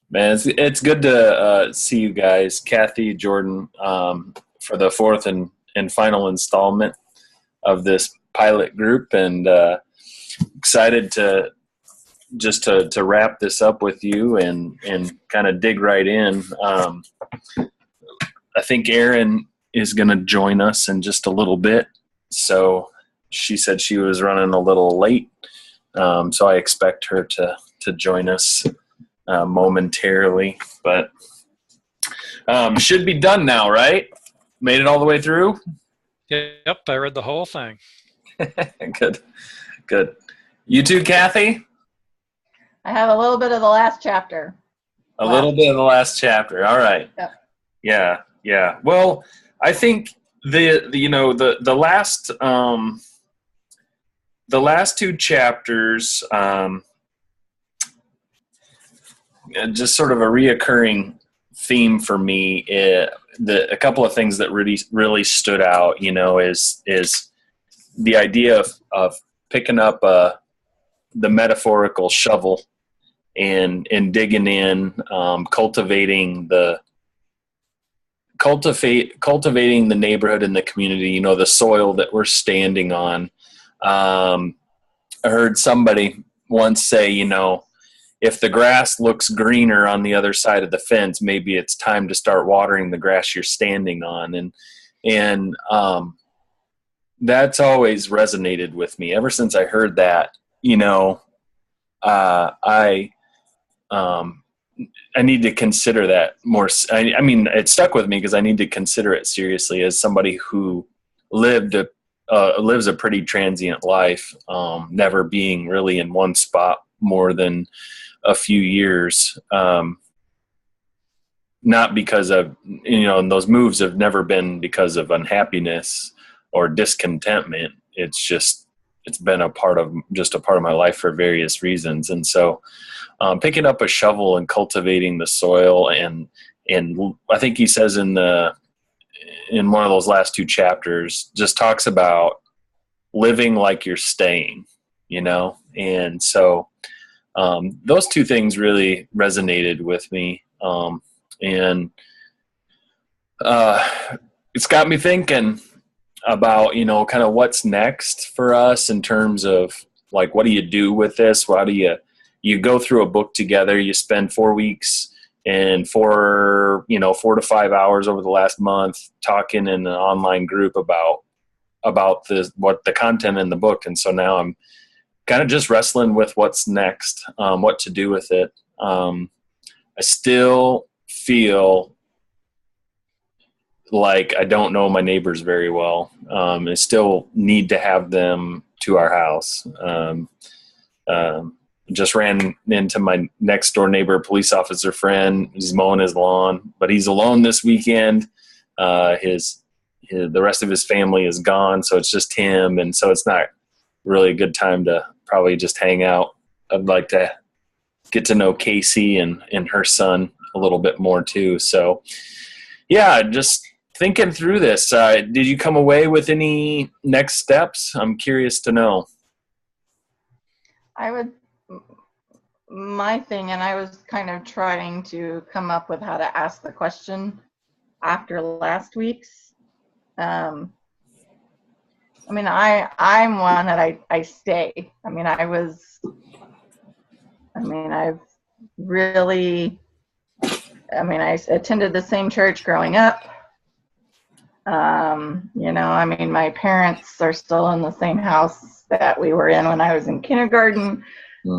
Man, it's good to see you guys, Kathy, Jordan, for the fourth and final installment of this pilot group, and excited to to wrap this up with you and kind of dig right in. I think Erin is going to join us in just a little bit, so she said she was running a little late, so I expect her to join us momentarily, but should be done now, right? Made it all the way through? Yep, I read the whole thing. Good, good. You too, Kathy? I have a little bit of the last chapter. A little bit of the last chapter. All right. Yep. Yeah. Well, I think the last two chapters, just sort of a reoccurring theme for me. A couple of things that really stood out, is the idea of picking up the metaphorical shovel and digging in, cultivating the neighborhood and the community, the soil that we're standing on. I heard somebody once say, if the grass looks greener on the other side of the fence, maybe it's time to start watering the grass you're standing on. And that's always resonated with me ever since I heard that. I need to consider that more. I mean, it stuck with me because I need to consider it seriously as somebody who lives a pretty transient life, never being really in one spot more than a few years. Not because of, and those moves have never been because of unhappiness or discontentment. It's been a part of my life for various reasons. And so, picking up a shovel and cultivating the soil, and I think he says in one of those last two chapters, just talks about living like you're staying, and so those two things really resonated with me, and it's got me thinking about kind of what's next for us in terms of like, what do you do with this? How do you go through a book together? You spend 4 weeks and 4 to 5 hours over the last month talking in an online group about what the content in the book. And so now I'm kind of just wrestling with what's next, what to do with it. I still feel like I don't know my neighbors very well. I still need to have them to our house. Just ran into my next door neighbor, police officer friend. He's mowing his lawn, but he's alone this weekend. The rest of his family is gone, so it's just him, and so it's not really a good time to probably just hang out. I'd like to get to know Casey and her son a little bit more too. So yeah, just thinking through this. Did you come away with any next steps? I'm curious to know. My thing, and I was kind of trying to come up with how to ask the question after last week's. I'm one that I stay. I attended the same church growing up. My parents are still in the same house that we were in when I was in kindergarten.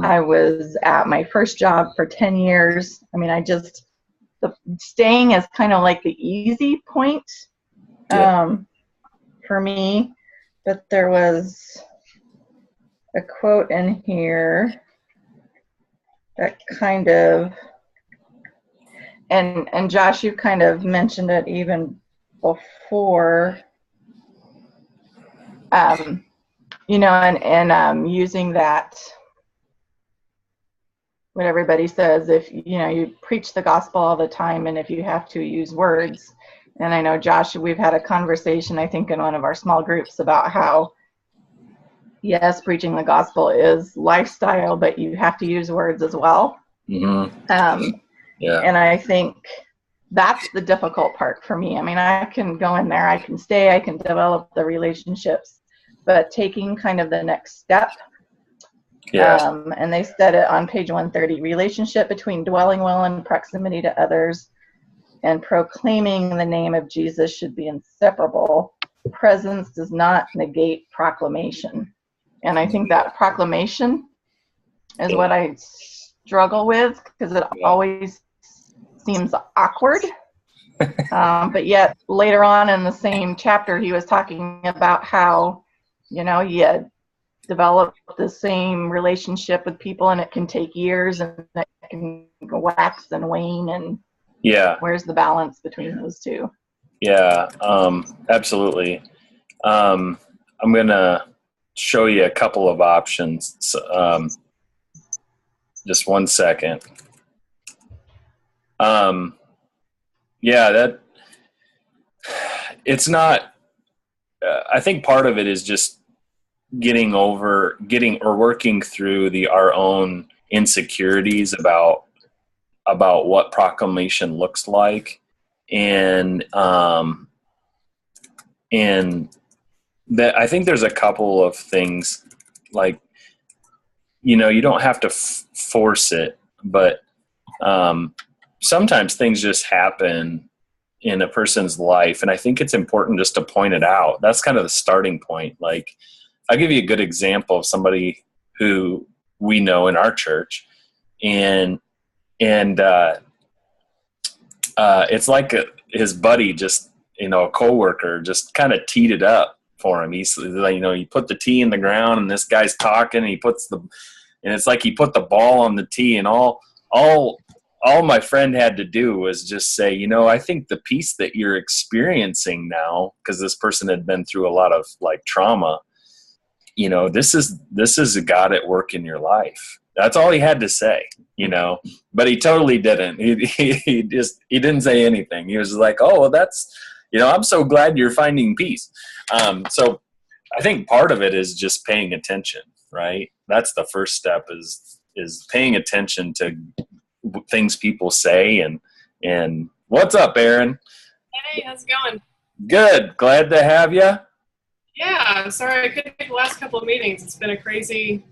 I was at my first job for 10 years. The staying is kind of like the easy point for me. But there was a quote in here that kind of, and Josh, you kind of mentioned it even before, using that, what everybody says, if you preach the gospel all the time, and if you have to use words. And I know, Josh, we've had a conversation, I think, in one of our small groups about how, yes, preaching the gospel is lifestyle, but you have to use words as well. Mm-hmm. Yeah. And I think that's the difficult part for me. I mean, I can go in there, I can stay, I can develop the relationships, but taking kind of the next step. Yeah. And they said it on page 130, relationship between dwelling well and proximity to others and proclaiming the name of Jesus should be inseparable. Presence does not negate proclamation. And I think that proclamation is what I struggle with, because it always seems awkward. But yet later on in the same chapter, he was talking about how, you develop the same relationship with people and it can take years and it can wax and wane, and where's the balance between those two? Yeah, absolutely. I'm going to show you a couple of options. Just one second. That it's not, I think part of it is just working through our own insecurities about what proclamation looks like. And that I think there's a couple of things, like, you don't have to force it, but sometimes things just happen in a person's life. And I think it's important just to point it out. That's kind of the starting point. Like, I'll give you a good example of somebody who we know in our church, and it's like his buddy, just, a coworker, just kind of teed it up for him. He's like, he put the tee in the ground, and this guy's talking, and and it's like he put the ball on the tee, and all my friend had to do was just say, I think the peace that you're experiencing now, because this person had been through a lot of like trauma, this is a God at work in your life. That's all he had to say, but he totally didn't. He didn't say anything. He was like, oh, well, that's, I'm so glad you're finding peace. So I think part of it is just paying attention, right? That's the first step, is paying attention to things people say. And what's up, Aaron? Hey, how's it going? Good. Glad to have you. Yeah, sorry I couldn't make the last couple of meetings. It's been a crazy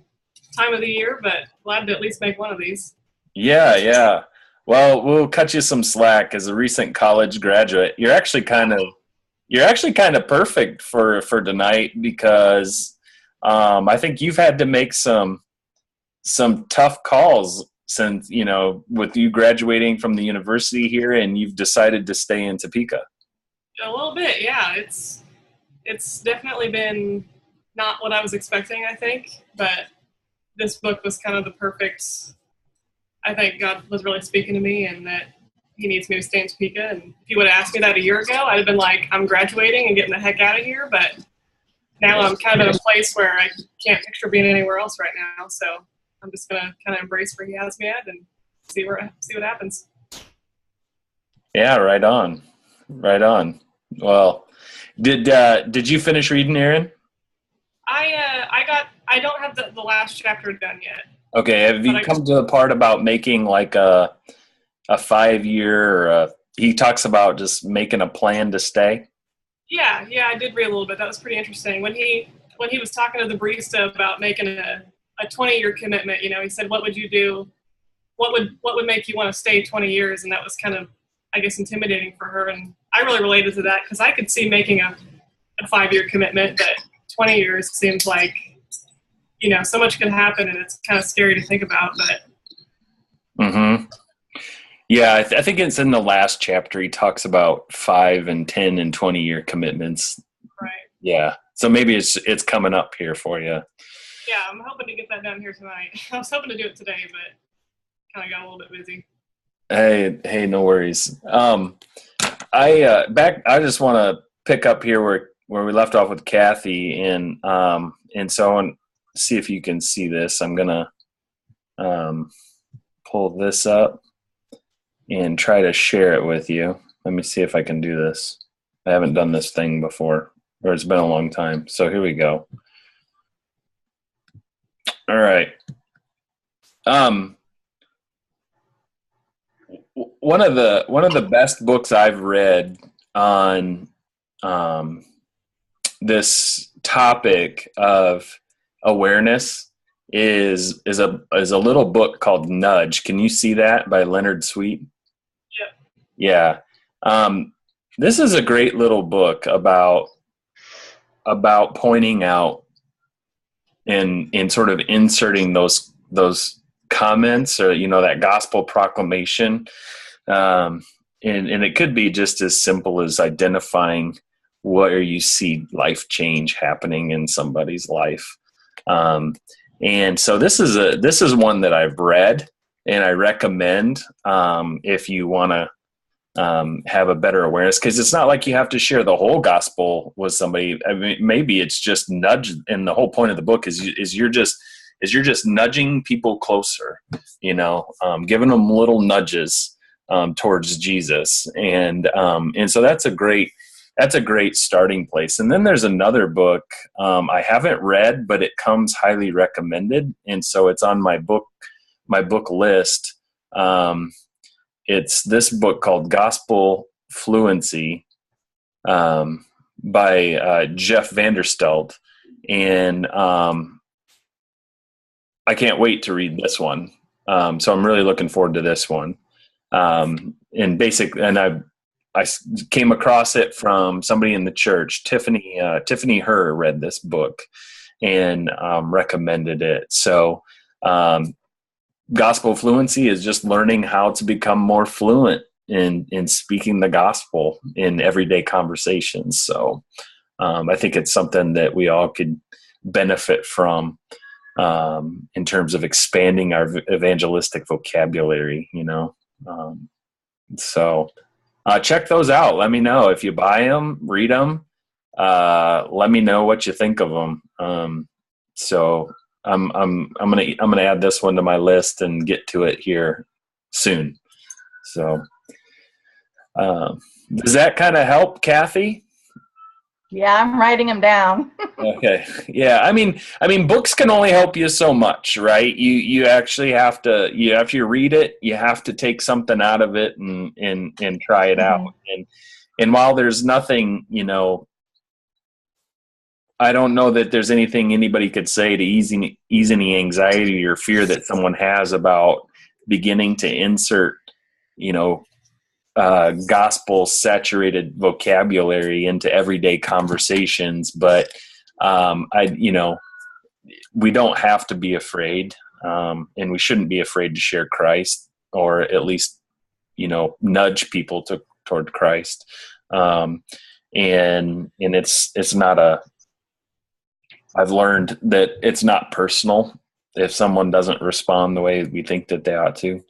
time of the year, but glad to at least make one of these. Yeah. Well, we'll cut you some slack. As a recent college graduate, you're actually kind of perfect for tonight, because I think you've had to make some tough calls since, with you graduating from the university here, and you've decided to stay in Topeka. A little bit, yeah. It's definitely been not what I was expecting, I think, but this book was kind of the perfect, I think God was really speaking to me, and that he needs me to stay in Topeka. And if you would have asked me that a year ago, I'd have been like, I'm graduating and getting the heck out of here. But now I'm kind of in a place where I can't picture being anywhere else right now. So I'm just going to kind of embrace where he has me at and see what happens. Yeah, right on. Well, did you finish reading, Aaron? I don't have the last chapter done yet. Okay, have you come to the part about making like a 5-year, or he talks about just making a plan to stay? Yeah, I did read a little bit. That was pretty interesting. When he was talking to the barista about making a 20-year commitment, he said, what would you do? What would make you want to stay 20 years? And that was kind of, I guess, intimidating for her. And I really related to that, because I could see making a 5-year commitment, but 20 years seems like, so much can happen, and it's kind of scary to think about. But yeah, I think it's in the last chapter. He talks about 5 and 10 and 20-year commitments. Right. Yeah. So maybe it's coming up here for you. Yeah, I'm hoping to get that done here tonight. I was hoping to do it today, but kind of got a little bit busy. Hey, no worries. I just want to pick up here where we left off with Kathy, and so I want to see if you can see this. I'm gonna pull this up and try to share it with you. Let me see if I can do this. I haven't done this thing before, or it's been a long time. So here we go. All right. one of the best books I've read on this topic of awareness is a little book called Nudge. Can you see that, by Leonard Sweet? Yeah. Yeah. This is a great little book about pointing out and sort of inserting those comments, or that gospel proclamation, and it could be just as simple as identifying where you see life change happening in somebody's life. And so this is one that I've read, and I recommend if you want to have a better awareness, because it's not like you have to share the whole gospel with somebody. I mean, maybe it's just nudge, and the whole point of the book is you're just nudging people closer, giving them little nudges towards Jesus, and so that's a great starting place. And then there's another book I haven't read, but it comes highly recommended, and so it's on my book list. It's this book called Gospel Fluency by Jeff Vanderstelt, and I can't wait to read this one. So I'm really looking forward to this one. And I came across it from somebody in the church. Tiffany Herr read this book and recommended it. So gospel fluency is just learning how to become more fluent in speaking the gospel in everyday conversations. So I think it's something that we all could benefit from in terms of expanding our evangelistic vocabulary, so check those out. Let me know if you buy them, read them. Let me know what you think of them. So I'm gonna add this one to my list and get to it here soon. So does that kind of help, Kathy? Yeah, I'm writing them down. Okay. Yeah. I mean, books can only help you so much, right? You actually have to, after you read it, you have to take something out of it and try it out. And while there's nothing, I don't know that there's anything anybody could say to ease any anxiety or fear that someone has about beginning to insert, gospel saturated vocabulary into everyday conversations. But we don't have to be afraid, and we shouldn't be afraid to share Christ, or at least nudge people toward Christ. And it's not I've learned that it's not personal if someone doesn't respond the way we think that they ought to.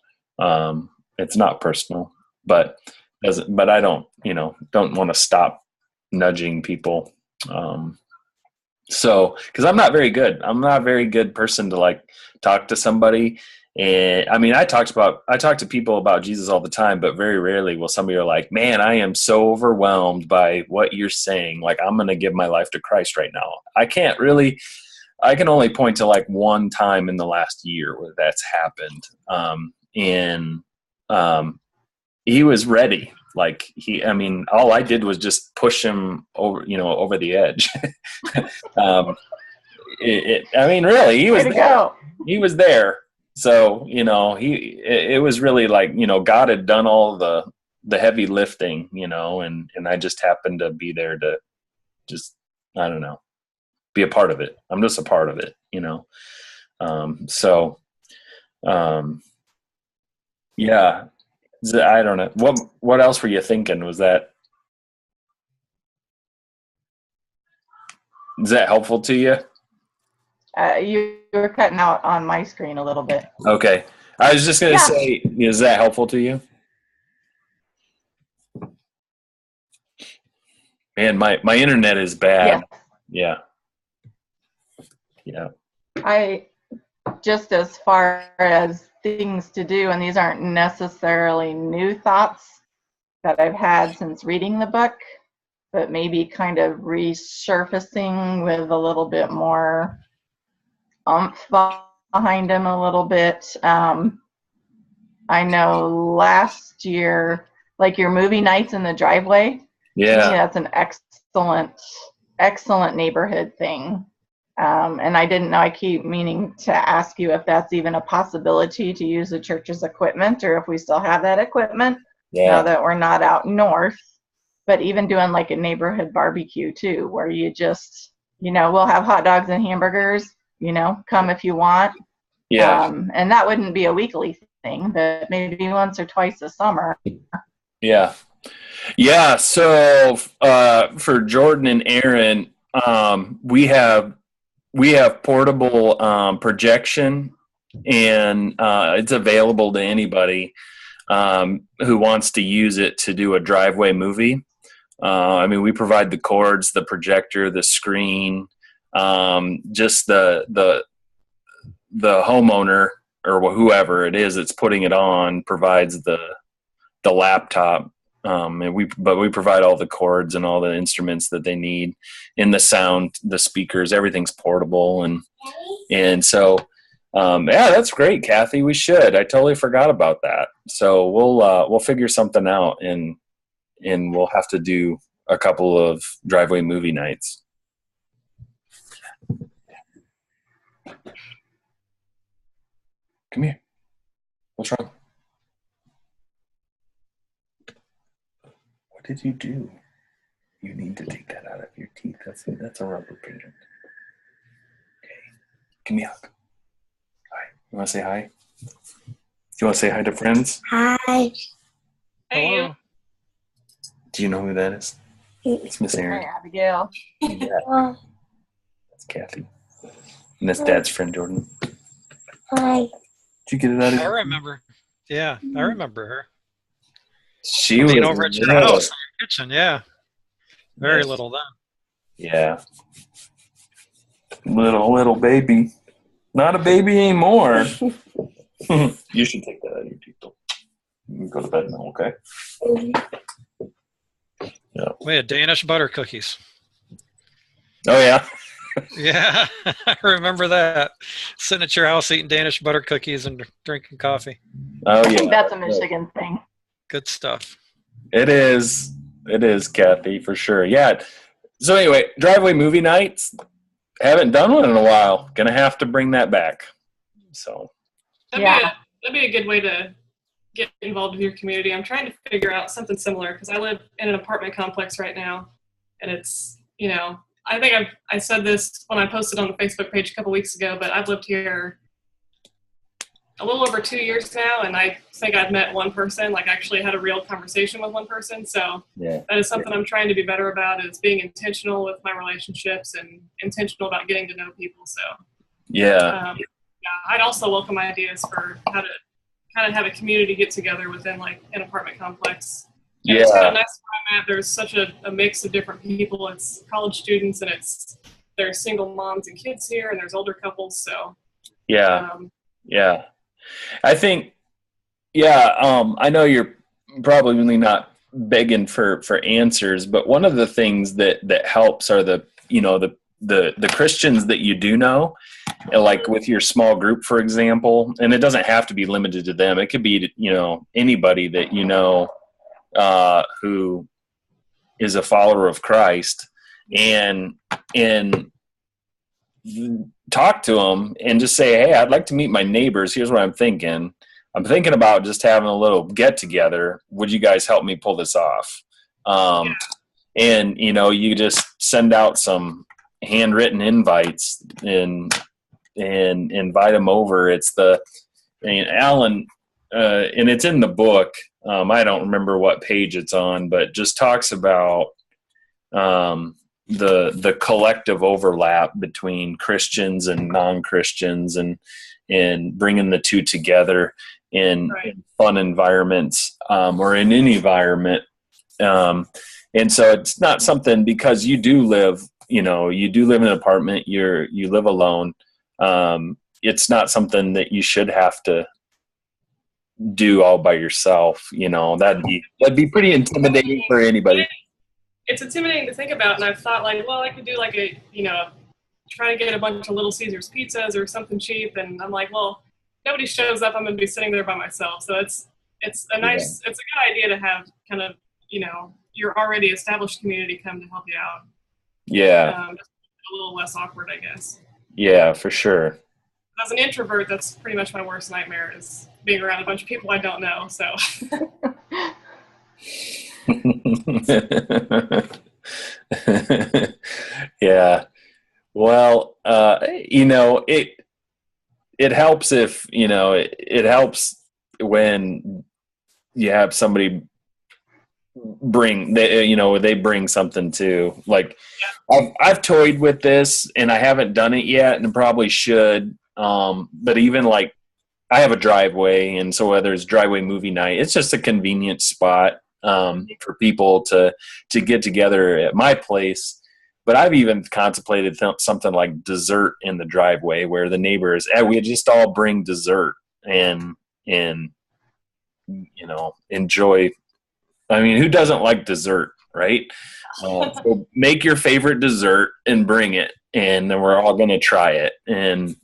It's not personal. But I don't want to stop nudging people. So, because I'm not very good. I'm not a very good person to talk to somebody. And I mean, I talk to people about Jesus all the time, but very rarely will somebody be like, man, I am so overwhelmed by what you're saying. I'm going to give my life to Christ right now. I can only point to one time in the last year where that's happened. He was ready. All I did was just push him over the edge. Really, he was there. He was there. So, it was really God had done all the heavy lifting, and I just happened to be there to just, I don't know, be a part of it. I'm just a part of it, yeah. I don't know. What else were you thinking? Is that helpful to you? You were cutting out on my screen a little bit. Okay. I was just going to say, is that helpful to you? Man, my internet is bad. Yes. Yeah. I just, as far as things to do, and these aren't necessarily new thoughts that I've had since reading the book, but maybe kind of resurfacing with a little bit more oomph behind them a little bit. I know last year, like your movie nights in the driveway, to me, Yeah. that's an excellent neighborhood thing. And I didn't know, I keep meaning to ask you if that's even a possibility to use the church's equipment, or if we still have that equipment now Yeah. that we're not out north. But even doing like a neighborhood barbecue too, where you just, we'll have hot dogs and hamburgers, come if you want. Yeah. And that wouldn't be a weekly thing, but maybe once or twice a summer. Yeah. Yeah. So for Jordan and Aaron, we have portable projection, and it's available to anybody who wants to use it to do a driveway movie. I mean, we provide the cords, the projector, the screen, just the homeowner or whoever it is that's putting it on provides the laptop. And we provide all the cords and all the instruments that they need, in the sound, the speakers, everything's portable. And so, yeah, that's great, Kathy. We should. I totally forgot about that. So we'll figure something out, and we'll have to do a couple of driveway movie nights. Come here. What's wrong? What did you do? You need to take that out of your teeth. That's a rubber band. Okay. Give me a hug. Hi. You want to say hi? You want to say hi to friends? Hi. Hey, you. Hello. Do you know who that is? It's Miss Hey, Erin. Abigail. Yeah, that's Kathy. And that's Dad's friend, Jordan. Hi. Did you get it out of I your remember. Yeah, I remember her. She was Being over at your little. house in your kitchen. Yeah, very Yes. little then. Yeah. Little baby. Not a baby anymore. You should take that out of your teeth, though. You can go to bed now, okay? We had Danish butter cookies. Oh, yeah? Yeah, I remember that. Sitting at your house eating Danish butter cookies and drinking coffee. Oh, I yeah. think that's a Michigan thing. Good stuff. It is. It is, Kathy, for sure. Yeah. So anyway, driveway movie nights. Haven't done one in a while. Gonna have to bring that back. So Yeah. That'd be a good way to get involved with your community. I'm trying to figure out something similar because I live in an apartment complex right now, and it's, I think I said this when I posted on the Facebook page a couple weeks ago, but I've lived here a little over 2 years now, and I think I've met one person, like actually had a real conversation with one person. So yeah. that is something I'm trying to be better about, is being intentional with my relationships and intentional about getting to know people. So Yeah. yeah, I'd also welcome ideas for how to kind of have a community get together within like an apartment complex. And it's kind of nice where I'm at. There's such a mix of different people. It's college students, and there's single moms and kids here, and there's older couples. So Yeah. Yeah. I think, I know you're probably not begging for answers, but one of the things that helps are the Christians that you do know, like with your small group, for example, and it doesn't have to be limited to them. It could be, anybody that who is a follower of Christ, and talk to them and just say, hey, I'd like to meet my neighbors. Here's what I'm thinking. I'm thinking about just having a little get together. Would you guys help me pull this off? And, you just send out some handwritten invites and invite them over. Alan, and it's in the book. I don't remember what page it's on, but just talks about the collective overlap between Christians and non-Christians, and bringing the two together in fun environments, or in any environment. And so it's not something, because you do live in an apartment, you live alone. It's not something that you should have to do all by yourself. That'd be pretty intimidating for anybody. It's intimidating to think about, and I've thought like, well, I could do like try to get a bunch of Little Caesars pizzas or something cheap, and I'm like, well, nobody shows up, I'm going to be sitting there by myself. So it's a nice, it's a good idea to have kind of, your already established community come to help you out. Yeah. Just a little less awkward, I guess. Yeah, for sure. As an introvert, that's pretty much my worst nightmare, is being around a bunch of people I don't know. So. Yeah. Well, it helps if, it helps when you have somebody they bring something too. Like I've toyed with this and I haven't done it yet and probably should. But even like I have a driveway, and so whether it's driveway movie night, it's just a convenient spot for people to get together at my place. But I've even contemplated something like dessert in the driveway, where the neighbors, we just all bring dessert and enjoy. I mean, who doesn't like dessert, right? So make your favorite dessert and bring it, and then we're all going to try it and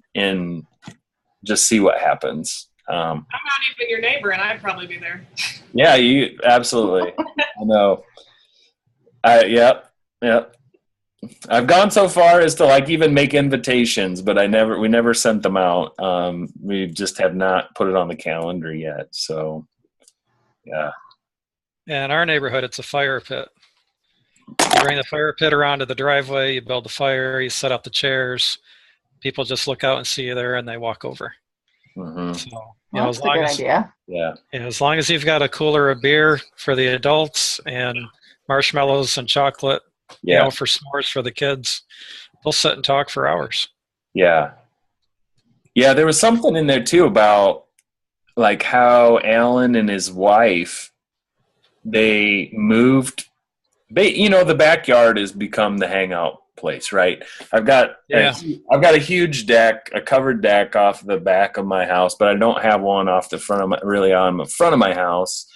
just see what happens. I'm not even your neighbor, and I'd probably be there. Yeah, you absolutely. I know. Yep. I've gone so far as to like even make invitations, but we never sent them out. We just have not put it on the calendar yet. So, yeah. Yeah, in our neighborhood, it's a fire pit. You bring the fire pit around to the driveway, you build the fire, you set up the chairs. People just look out and see you there, and they walk over. Mm-hmm. So, that's a good idea. Yeah. As long as you've got a cooler of beer for the adults and marshmallows and chocolate, for s'mores for the kids, they'll sit and talk for hours. Yeah. Yeah, there was something in there too about like how Alan and his wife, they moved. The backyard has become the hangout place, right? I've got a huge deck, a covered deck off the back of my house, but I don't have one off the front of on the front of my house.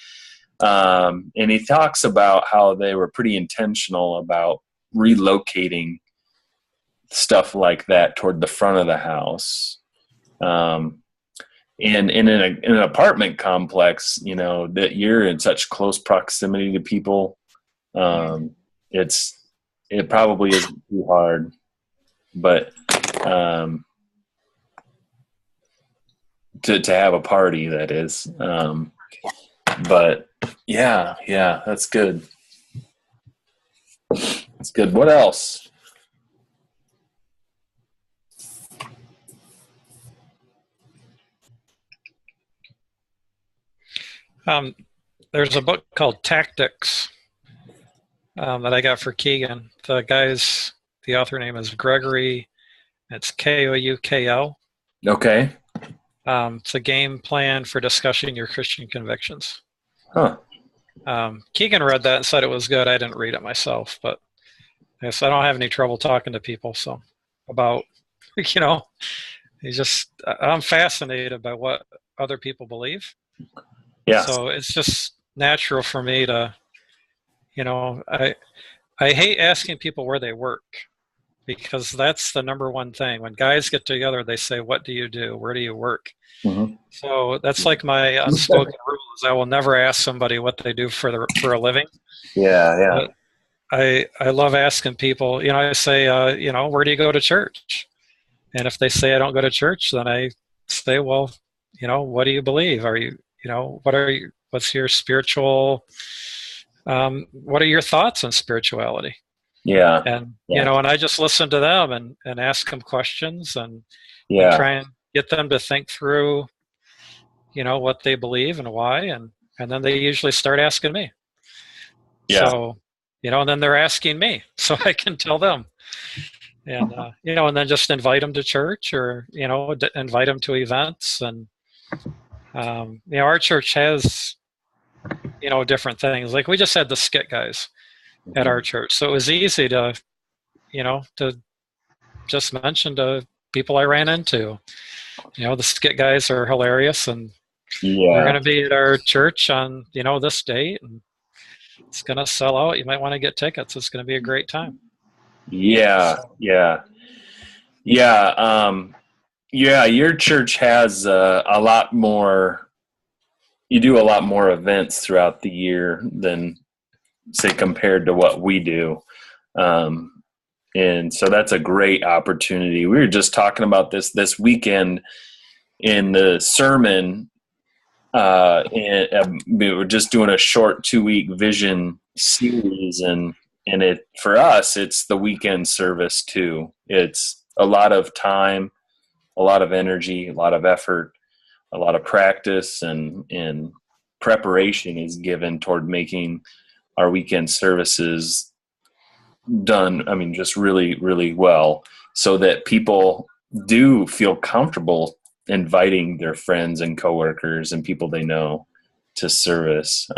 And he talks about how they were pretty intentional about relocating stuff like that toward the front of the house. And in an apartment complex, that you're in such close proximity to people, it probably isn't too hard, but to have a party, that is. But yeah, that's good. That's good. What else? There's a book called Tactics that I got for Keegan. The author name is Gregory. It's Koukl. Okay. It's a game plan for discussing your Christian convictions. Huh. Keegan read that and said it was good. I didn't read it myself, but I guess I don't have any trouble talking to people. So about, I'm fascinated by what other people believe. Yeah. So it's just natural for me to, I hate asking people where they work, because that's the number one thing. When guys get together, they say, "What do you do? Where do you work?" Mm-hmm. So that's like my unspoken rule is I will never ask somebody what they do for a living. Yeah. But I love asking people. I say, where do you go to church? And if they say I don't go to church, then I say, well, what do you believe? Are you, what's your spiritual? What are your thoughts on spirituality? Yeah. And and I just listen to them and ask them questions and try and get them to think through, what they believe and why, and then they usually start asking me. Yeah. So, and then they're asking me, so I can tell them, and and then just invite them to church, or invite them to events, and our church has different things. Like we just had the skit guys at our church, so it was easy to to just mention to people I ran into, the skit guys are hilarious, and they're going to be at our church on this date, and it's going to sell out. You might want to get tickets. It's going to be a great time. Yeah. Yeah, your church has a lot more. You do a lot more events throughout the year than, say, compared to what we do. And so that's a great opportunity. We were just talking about this weekend in the sermon. And we were just doing a short 2-week vision series, and it, for us, it's the weekend service too. It's a lot of time, a lot of energy, a lot of effort, a lot of practice and preparation is given toward making our weekend services done. I mean, just really, really well, so that people do feel comfortable inviting their friends and coworkers and people they know to service.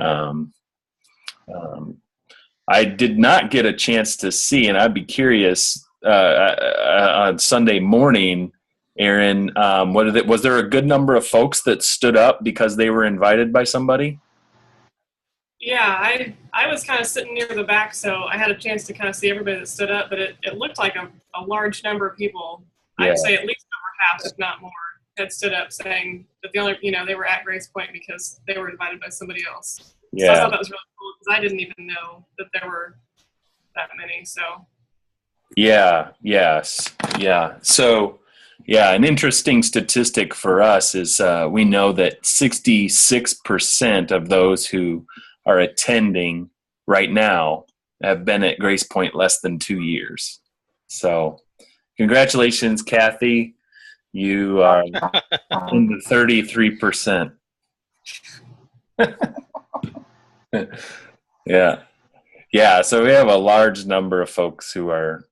I did not get a chance to see, and I'd be curious on Sunday morning, Aaron, was there a good number of folks that stood up because they were invited by somebody? Yeah, I was kind of sitting near the back, so I had a chance to kind of see everybody that stood up, but it looked like a large number of people. Yeah. I'd say at least over half, if not more, had stood up saying that they were at Grace Point because they were invited by somebody else. Yeah. So I thought that was really cool because I didn't even know that there were that many. So. Yeah. Yes. Yeah. So, yeah, an interesting statistic for us is we know that 66% of those who are attending right now have been at Grace Point less than 2 years. So, congratulations, Kathy. You are in the 33%. Yeah. Yeah. So we have a large number of folks who are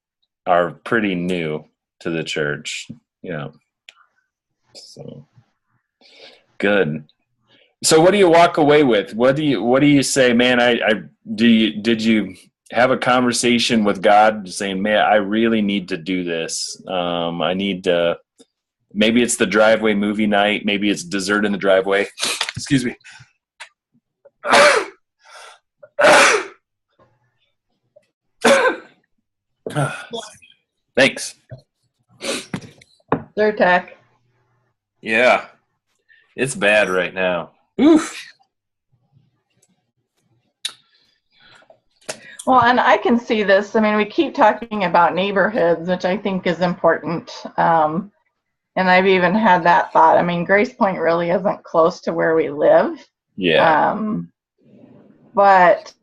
pretty new to the church. Yeah. So good. So what do you walk away with? What do you say, man? Did you have a conversation with God saying, man, I really need to do this. I need to. Maybe it's the driveway movie night. Maybe it's dessert in the driveway. Excuse me. Thanks. Zyrtec. Yeah. It's bad right now. Oof. Well, and I can see this. I mean, we keep talking about neighborhoods, which I think is important. And I've even had that thought. I mean, Grace Point really isn't close to where we live. Yeah. But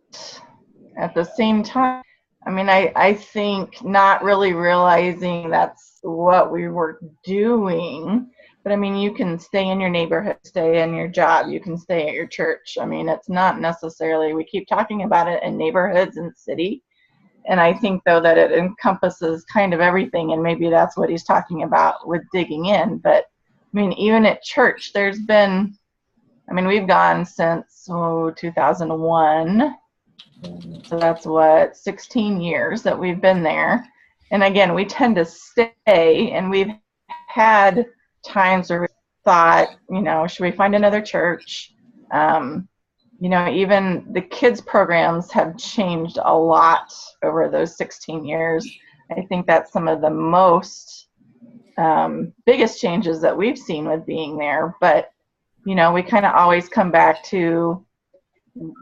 at the same time, I mean, I think not really realizing that's what we were doing. But I mean, you can stay in your neighborhood, stay in your job, you can stay at your church. I mean, it's not necessarily, we keep talking about it in neighborhoods and city. And I think, though, that it encompasses kind of everything, and maybe that's what he's talking about with digging in. But, I mean, even at church, there's been, I mean, we've gone since 2001. So that's 16 years that we've been there. And again, we tend to stay, and we've had times where we thought, should we find another church? Even the kids programs have changed a lot over those 16 years. I think that's some of the most biggest changes that we've seen with being there. But, we kind of always come back to,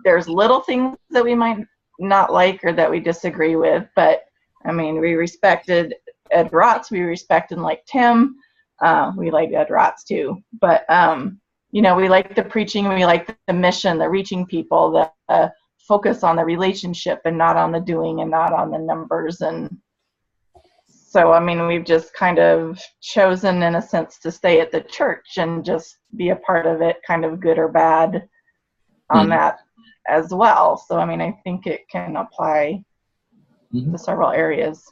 there's little things that we might not like or that we disagree with. But, I mean, we respected Ed Rotz. We respected Tim. We like Ed Rotz too. But, we like the preaching, we like the mission, the reaching people, the focus on the relationship and not on the doing and not on the numbers. And so, I mean, we've just kind of chosen, in a sense, to stay at the church and just be a part of it, kind of good or bad on that as well. So, I mean, I think it can apply to several areas.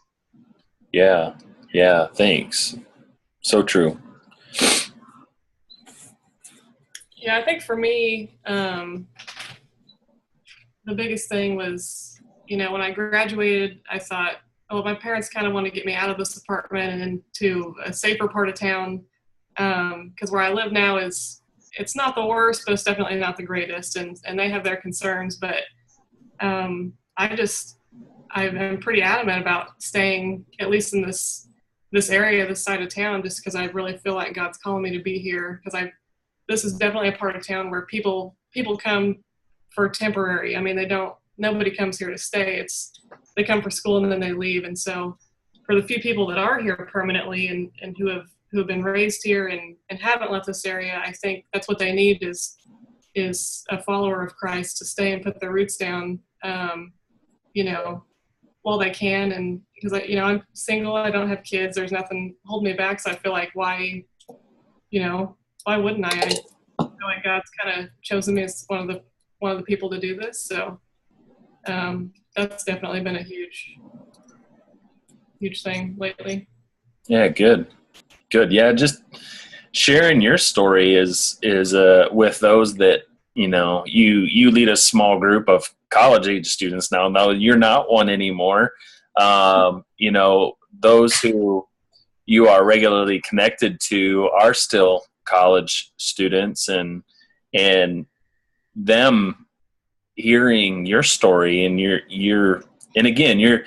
Yeah. Yeah. Thanks. So true. Yeah, I think for me, the biggest thing was, when I graduated, I thought, oh, my parents kind of want to get me out of this apartment and into a safer part of town, because where I live now it's not the worst, but it's definitely not the greatest, and they have their concerns, but I've been pretty adamant about staying, at least in this this area, this side of town, just because I really feel like God's calling me to be here. Because this is definitely a part of town where people come for temporary. I mean, nobody comes here to stay. They come for school and then they leave. And so for the few people that are here permanently and who have been raised here and haven't left this area, I think that's what they need is a follower of Christ to stay and put their roots down, while they can. And because I'm single, I don't have kids, there's nothing holding me back. So I feel like why wouldn't I? I feel like God's kind of chosen me as one of the people to do this. So that's definitely been a huge thing lately. Yeah, good. Yeah, just sharing your story is with those that you lead a small group of college age students now. Now you're not one anymore. Those who you are regularly connected to are still college students, and them hearing your story and and again, you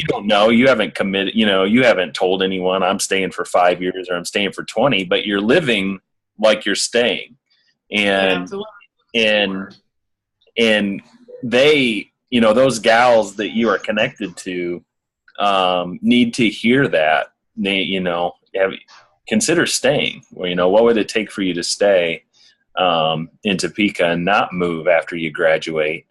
don't know, you haven't committed, you haven't told anyone I'm staying for 5 years or I'm staying for 20, but you're living like you're staying. And they, those gals that you are connected to, need to hear that. They, consider staying. What would it take for you to stay in Topeka and not move after you graduate?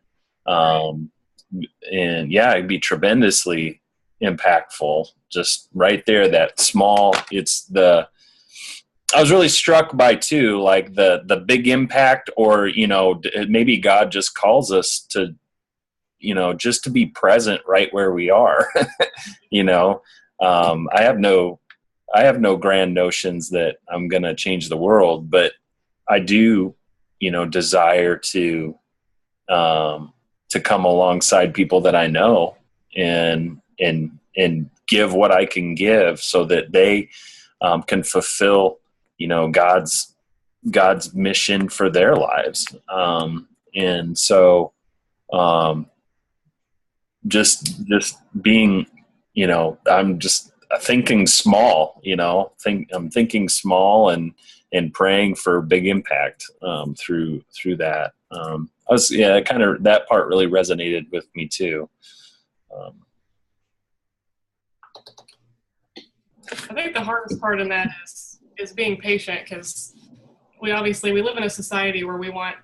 And yeah, it'd be tremendously impactful. Just right there, that small. I was really struck by too, like the big impact, or maybe God just calls us to, just to be present right where we are. I have no grand notions that I'm going to change the world, but I do, desire to come alongside people that I know and give what I can give so that they can fulfill, God's mission for their lives. And so just being, I'm just thinking small, I'm thinking small and praying for big impact through that. That part really resonated with me too. I think the hardest part in that is being patient, because we live in a society where we want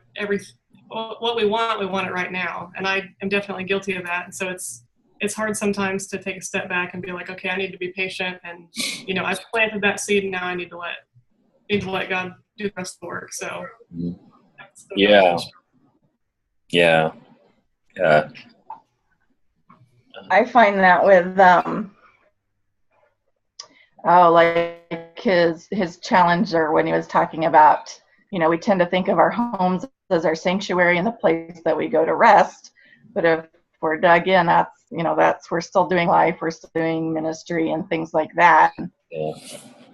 what we want it right now, and I am definitely guilty of that. And so it's hard sometimes to take a step back and be like, okay, I need to be patient, and I've planted that seed, and now I need to let God do the rest of the work. So that's yeah. I find that with like his challenger, when he was talking about, we tend to think of our homes as our sanctuary and the place that we go to rest. But if we're dug in, that's we're still doing life, we're still doing ministry and things like that. Yeah.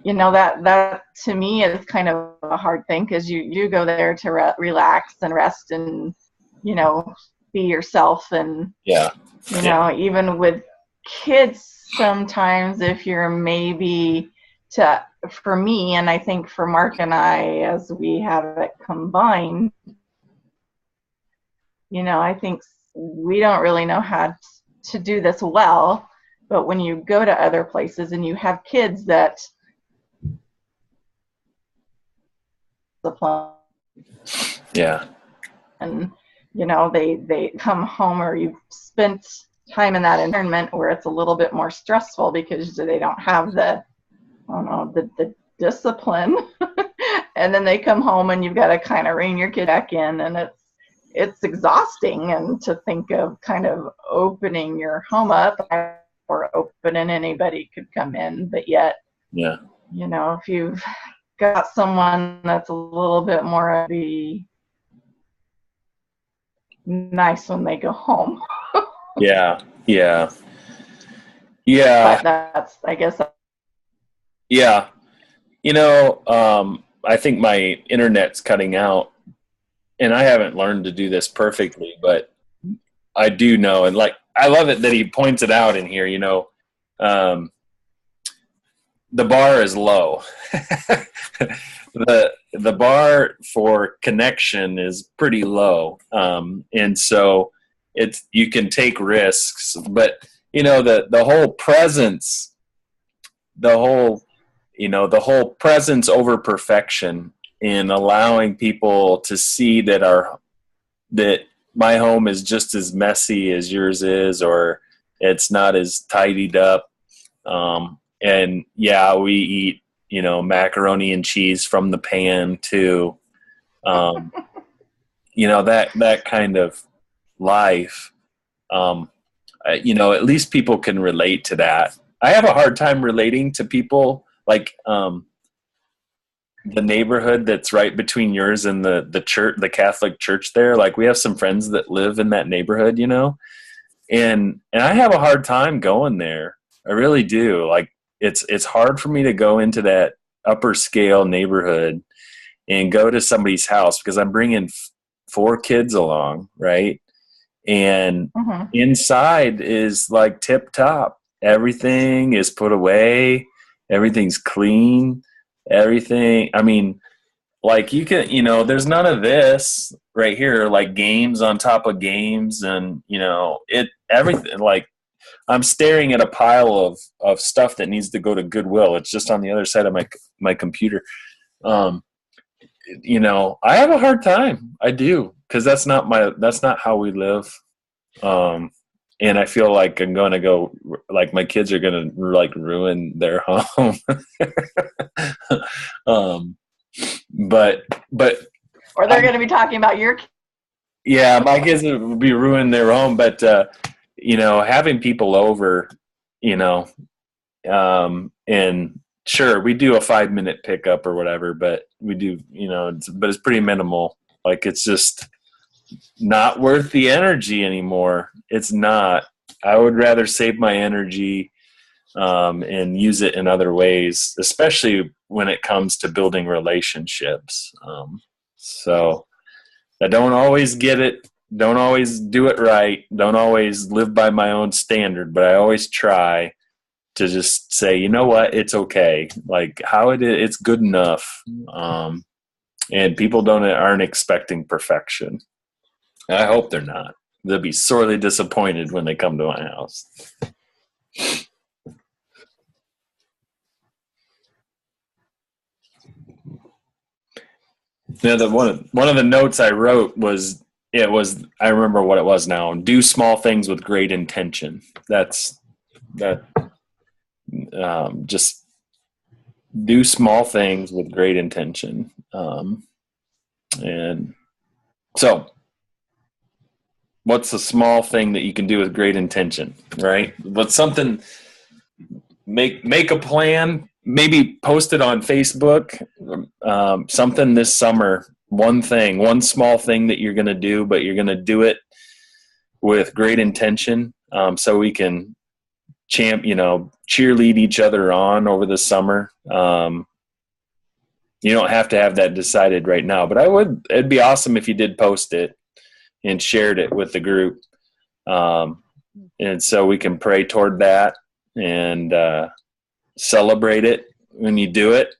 That to me is kind of a hard thing, because you go there to relax and rest and be yourself. And even with kids, sometimes if you're maybe for me, and I think for Mark and I, as we have it combined, I think we don't really know how to do this well. But when you go to other places and you have kids that and they come home, or you've spent time in that environment where it's a little bit more stressful because they don't have the discipline. And then they come home and you've got to kind of rein your kid back in, and it's exhausting. And to think of kind of opening your home up, or opening, anybody could come in, but yet if you've got someone that's a little bit more be nice when they go home. Yeah. But that's, I guess. Yeah. I think my internet's cutting out, and I haven't learned to do this perfectly, but I do know. And I love it that he points it out in here, the bar is low. The bar for connection is pretty low, and so you can take risks, but the whole presence, the whole presence over perfection, in allowing people to see that my home is just as messy as yours is, or it's not as tidied up. And yeah, we eat, macaroni and cheese from the pan too. That kind of life. At least people can relate to that. I have a hard time relating to people like the neighborhood that's right between yours and the church, the Catholic church there. Like, we have some friends that live in that neighborhood, and I have a hard time going there. I really do. Like, it's hard for me to go into that upper scale neighborhood and go to somebody's house because I'm bringing 4 kids along, right? And inside is like tip top. Everything is put away. Everything's clean. Everything. I mean, like, you can, there's none of this right here, like games on top of games, and everything. Like, I'm staring at a pile of stuff that needs to go to Goodwill. It's just on the other side of my computer. I have a hard time. I do, because that's not how we live. And I feel like I'm going to go, like, my kids are going to like ruin their home. But or they're going to be talking about your kids. Yeah, my kids will be ruining their home, but having people over, and sure, we do a 5-minute pickup or whatever, but we do, but it's pretty minimal. Like, it's just not worth the energy anymore. It's not. I would rather save my energy and use it in other ways, especially when it comes to building relationships. So I don't always get it, don't always do it right, don't always live by my own standard, but I always try to just say, you know what, it's okay. Like, how it is, it's good enough. And people aren't expecting perfection. I hope they're not. They'll be sorely disappointed when they come to my house. One of the notes I wrote was, I remember what it was now. Do small things with great intention. Just do small things with great intention. And so, what's a small thing that you can do with great intention, right? But something, make a plan, maybe post it on Facebook, something this summer, one small thing that you're going to do, but you're going to do it with great intention, so we can cheerlead each other on over the summer. You don't have to have that decided right now, but it'd be awesome if you did post it and shared it with the group. And so we can pray toward that and celebrate it when you do it,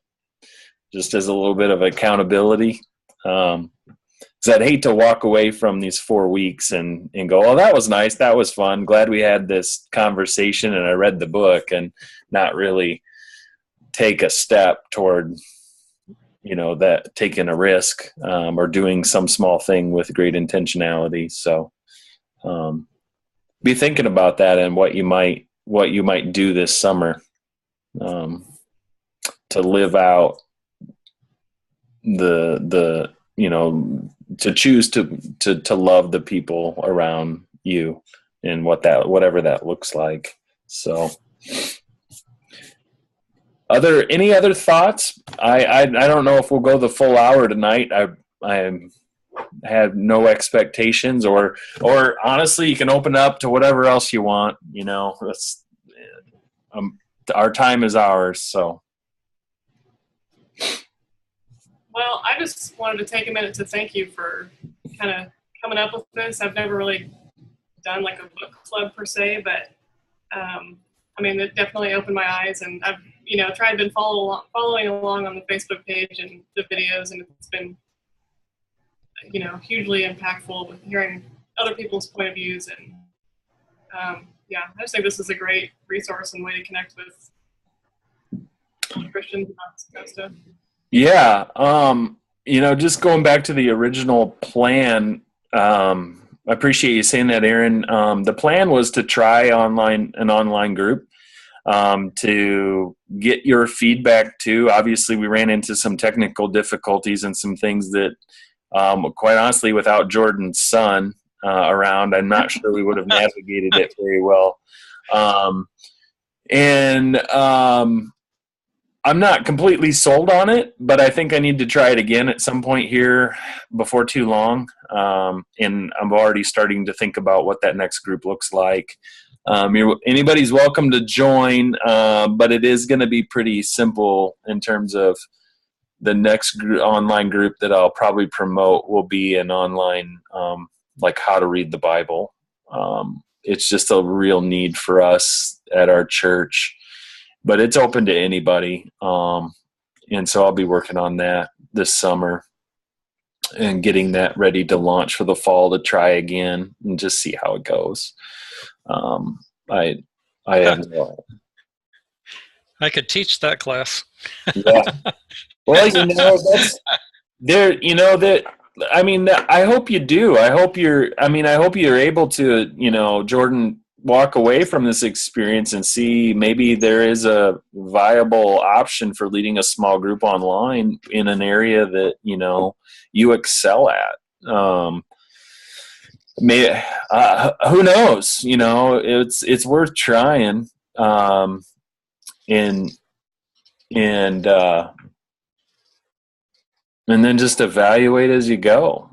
just as a little bit of accountability. Because I'd hate to walk away from these 4 weeks and go, oh, that was nice, that was fun, glad we had this conversation and I read the book, and not really take a step toward that taking a risk, or doing some small thing with great intentionality. So be thinking about that and what you might do this summer, to live out the to choose to love the people around you, and whatever that looks like. So any other thoughts? I don't know if we'll go the full hour tonight. I have no expectations, or honestly, you can open up to whatever else you want. That's our time is ours. So, well, I just wanted to take a minute to thank you for kind of coming up with this. I've never really done like a book club per se, but it definitely opened my eyes, and I've tried been following along on the Facebook page and the videos, and it's been, hugely impactful with hearing other people's point of views. And I just think this is a great resource and way to connect with Christians about this kind of stuff. Yeah. Just going back to the original plan, I appreciate you saying that, Aaron. The plan was to try an online group to get your feedback too. Obviously, we ran into some technical difficulties and some things that, quite honestly, without Jordan's son around, I'm not sure we would have navigated it very well. I'm not completely sold on it, but I think I need to try it again at some point here before too long. And I'm already starting to think about what that next group looks like. Anybody's welcome to join, but it is going to be pretty simple in terms of the next online group that I'll probably promote will be an online, like how to read the Bible. It's just a real need for us at our church. But it's open to anybody. And so I'll be working on that this summer and getting that ready to launch for the fall to try again and just see how it goes. I have no. I could teach that class. Yeah. Well, that's there, I hope you do. I hope you're able to, Jordan, walk away from this experience and see maybe there is a viable option for leading a small group online in an area that, you excel at. Who knows, it's worth trying. And then just evaluate as you go.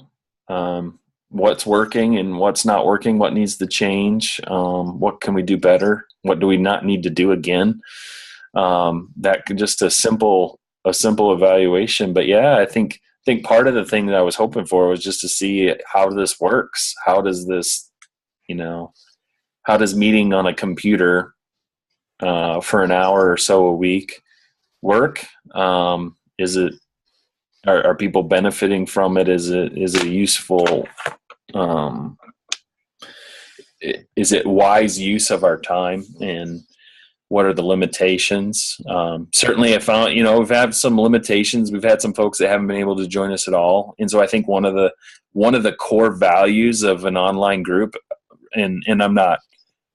What's working and what's not working, what needs to change, what can we do better, what do we not need to do again. That could just a simple evaluation. But yeah, I think part of the thing that I was hoping for was just to see how this works. How does this, how does meeting on a computer for an hour or so a week work? Are people benefiting from it? Is it useful? Is it wise use of our time? And what are the limitations? Certainly I found, we've had some limitations. We've had some folks that haven't been able to join us at all. And so I think one of the core values of an online group, and I'm not,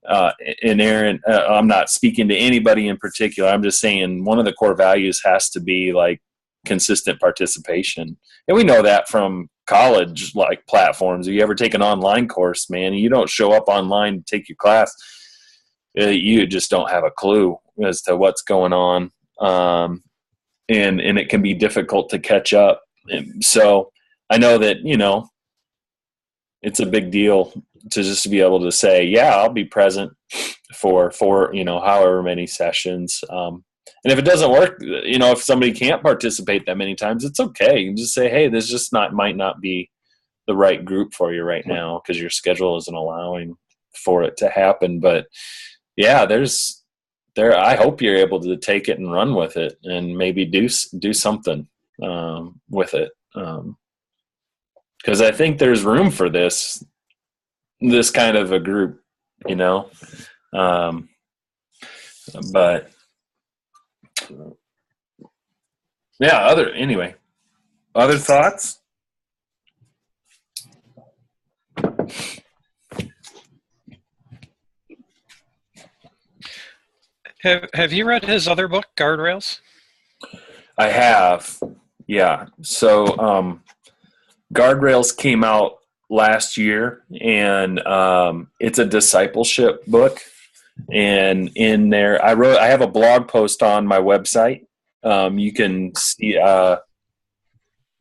and Aaron, I'm not speaking to anybody in particular. I'm just saying one of the core values has to be like consistent participation. And we know that from college like platforms. If you ever take an online course, man, you don't show up online to take your class, you just don't have a clue as to what's going on. And it can be difficult to catch up. And so I know that, it's a big deal to just be able to say, yeah, I'll be present for however many sessions. And if it doesn't work, if somebody can't participate that many times, it's okay. You can just say, hey, this just might not be the right group for you right now because your schedule isn't allowing for it to happen. But yeah, I hope you're able to take it and run with it and maybe do something with it. Because I think there's room for this kind of a group, but yeah, other thoughts? Have you read his other book, Guardrails? I have. Yeah. So, Guardrails came out last year, and it's a discipleship book. And in there, I have a blog post on my website. You can see.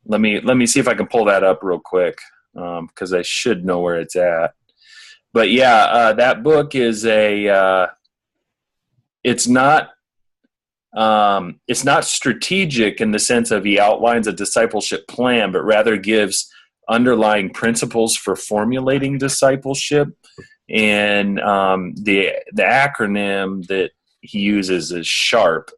Let me see if I can pull that up real quick, because I should know where it's at. But yeah, that book is it's not strategic in the sense of he outlines a discipleship plan, but rather gives underlying principles for formulating discipleship. And the acronym that he uses is SHARP,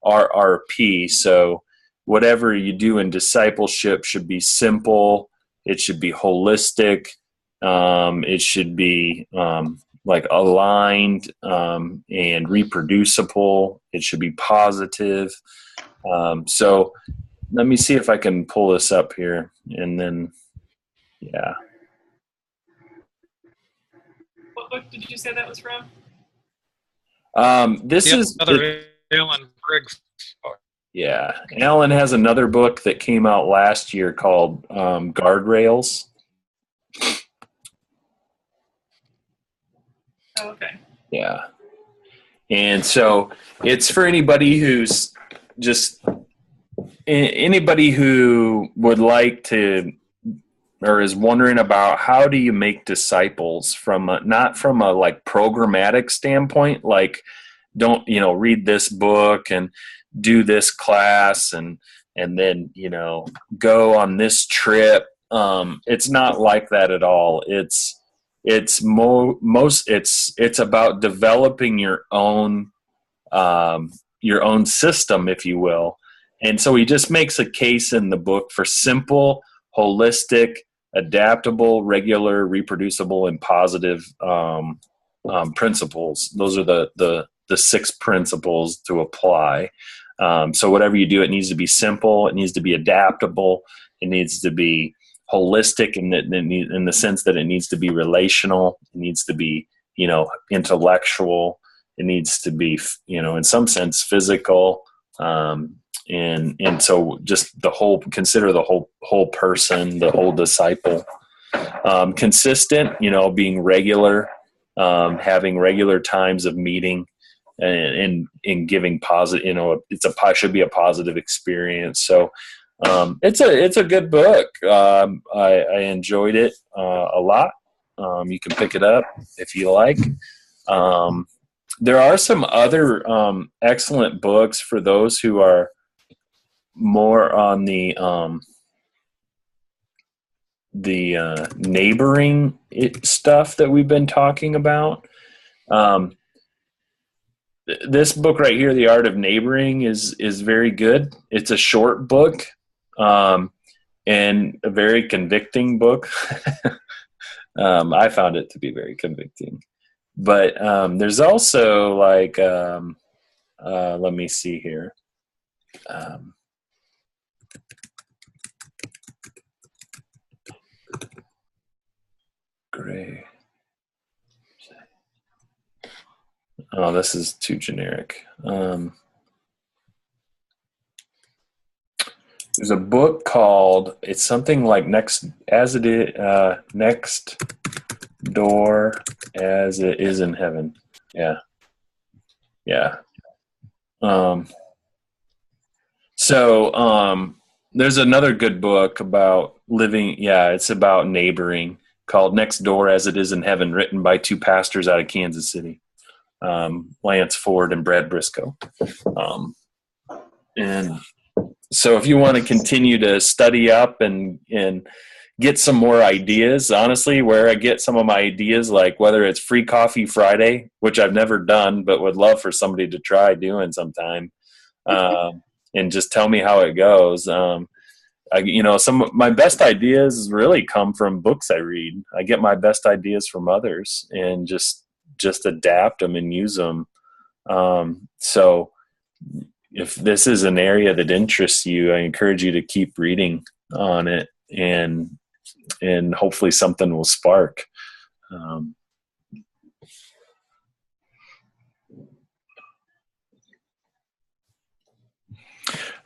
SHARRP. So whatever you do in discipleship should be simple. It should be holistic. It should be like aligned and reproducible. It should be positive. So let me see if I can pull this up here, and then, yeah. What book did you say that was from? This is another Alan Briggs book. Yeah, Alan has another book that came out last year called Guardrails. Oh, okay. Yeah, and so it's for anybody who's just anybody who would like to or is wondering about how do you make disciples from not from a like programmatic standpoint, like don't read this book and do this class and then go on this trip. It's not like that at all. It's about developing your own system, if you will. And so he just makes a case in the book for simple, holistic, adaptable, regular, reproducible, and positive principles. Those are the 6 principles to apply. So whatever you do, it needs to be simple. It needs to be adaptable. It needs to be holistic in the sense that it needs to be relational. It needs to be, intellectual. It needs to be, in some sense, physical. And so just consider the whole person, the whole disciple. Consistent, being regular, having regular times of meeting, and giving positive, should be a positive experience. So it's a good book. I enjoyed it a lot. You can pick it up if you like. There are some other excellent books for those who are more on the neighboring stuff that we've been talking about. This book right here, The Art of Neighboring, is very good. It's a short book and a very convicting book. I found it to be very convicting. But there's also like, let me see here. Gray. Oh, this is too generic. There's a book called, it's something like Next Door as It Is in Heaven. Yeah. So there's another good book about living. Yeah, it's about neighboring, called Next Door as It Is in Heaven, written by 2 pastors out of Kansas City, Lance Ford and Brad Briscoe. And so if you want to continue to study up and get some more ideas, honestly, where I get some of my ideas, like whether it's Free Coffee Friday, which I've never done, but would love for somebody to try doing sometime, and just tell me how it goes. Some of my best ideas really come from books I read. I get my best ideas from others and just adapt them and use them. So if this is an area that interests you, I encourage you to keep reading on it, and hopefully something will spark.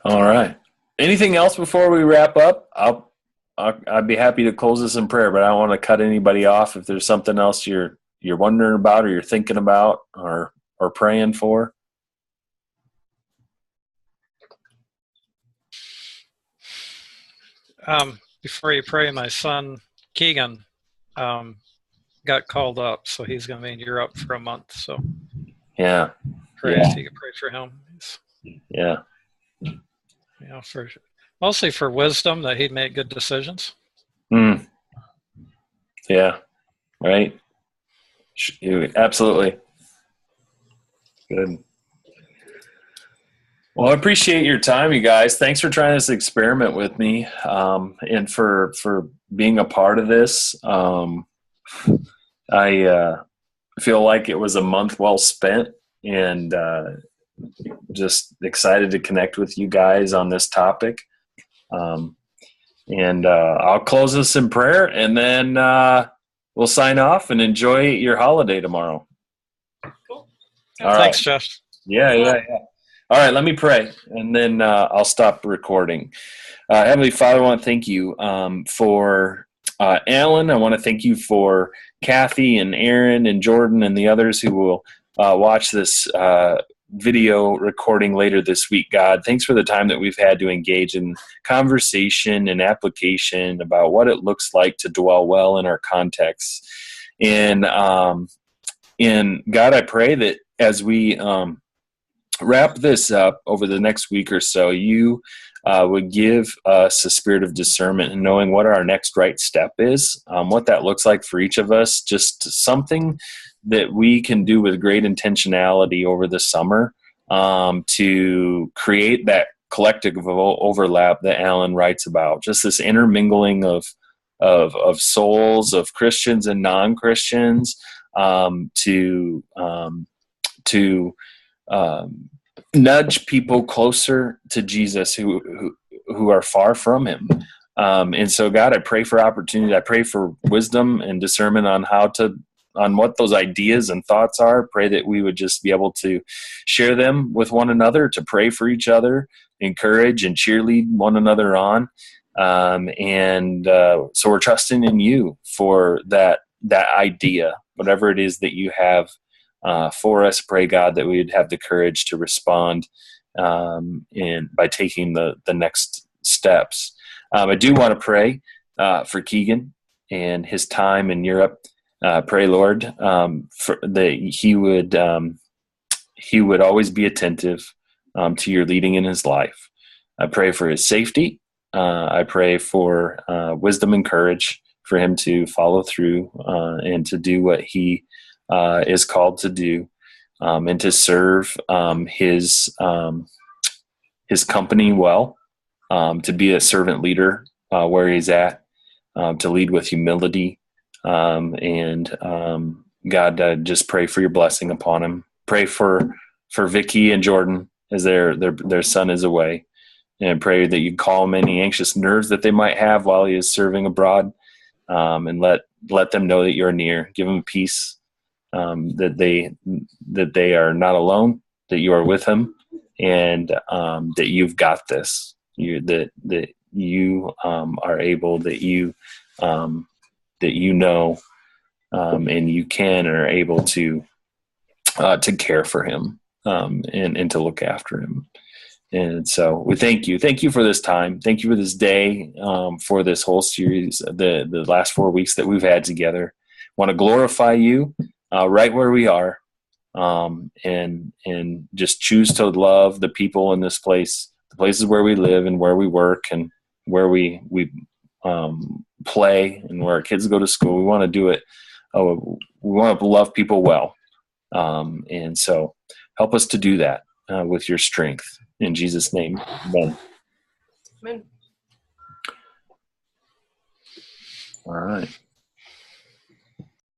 All right. Anything else before we wrap up? I'd be happy to close this in prayer, but I don't want to cut anybody off. If there's something else you're wondering about, or you're thinking about, or praying for. Before you pray, my son Keegan got called up, so he's going to be in Europe for a month. So yeah, pray if you can pray for him. Yeah. Mostly for wisdom, that he'd make good decisions. Yeah. Right. Absolutely. Good. Well, I appreciate your time, you guys. Thanks for trying this experiment with me, and for being a part of this. I feel like it was a month well spent, and just excited to connect with you guys on this topic. And I'll close this in prayer, and then we'll sign off and enjoy your holiday tomorrow. Cool. All right. Thanks, Josh. Yeah. All right, let me pray, and then I'll stop recording. Heavenly Father, I want to thank you for Alan. I want to thank you for Kathy and Aaron and Jordan and the others who will watch this video recording later this week. God, thanks for the time that we've had to engage in conversation and application about what it looks like to dwell well in our context. And God, I pray that as we wrap this up over the next week or so, you would give us a spirit of discernment and knowing what our next right step is, what that looks like for each of us, just something that we can do with great intentionality over the summer to create that collective overlap that Alan writes about, just this intermingling of souls, of Christians and non-Christians, to nudge people closer to Jesus who are far from him. And so, God, I pray for opportunity. I pray for wisdom and discernment on what those ideas and thoughts are. Pray that we would just be able to share them with one another, to pray for each other, encourage and cheerlead one another on. So we're trusting in you for that idea, whatever it is that you have for us. Pray, God, that we would have the courage to respond and by taking the next steps. I do want to pray for Keegan and his time in Europe. Pray, Lord, that he would always be attentive to your leading in his life. I pray for his safety. I pray for wisdom and courage for him to follow through and to do what he is called to do, and to serve his company well, to be a servant leader where he's at, to lead with humility, and God, just pray for your blessing upon him. Pray for Vicky and Jordan as their son is away, and pray that you calm any anxious nerves that they might have while he is serving abroad, and let them know that you're near. Give them peace. That they are not alone, that you are with them, and that you've got this. That you are able, that you know, and you can and are able to care for him, and to look after him. And so we thank you. Thank you for this time. Thank you for this day, for this whole series, the last 4 weeks that we've had together. Want to glorify you right where we are, and just choose to love the people in this place, the places where we live and where we work and where we play and where our kids go to school. We want to do it. We want to love people well. And so help us to do that with your strength. In Jesus' name, amen. Amen. All right.